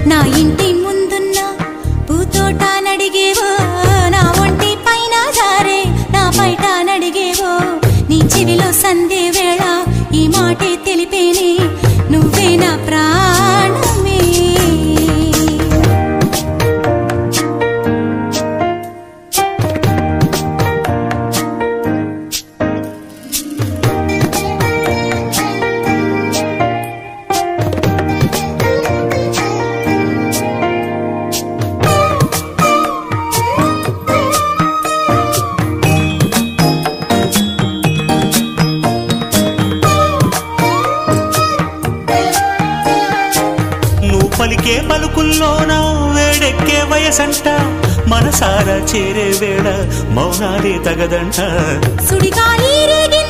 నా ఇంటి ముందున్న పూతోట నడిగేవో నా ఒంటి పైన జారే నా బయట నడిగేవో నీ చెవిలో సందే వేళ ఈ మాటే తెలిపేనే నువ్వే నా ప్రాణమే పలికే పలుకుల్లోనా వేడెక్కే వయసంట మనసారా చేరే వేళ మౌనాలే తగదంట సుడిగాలి రేగే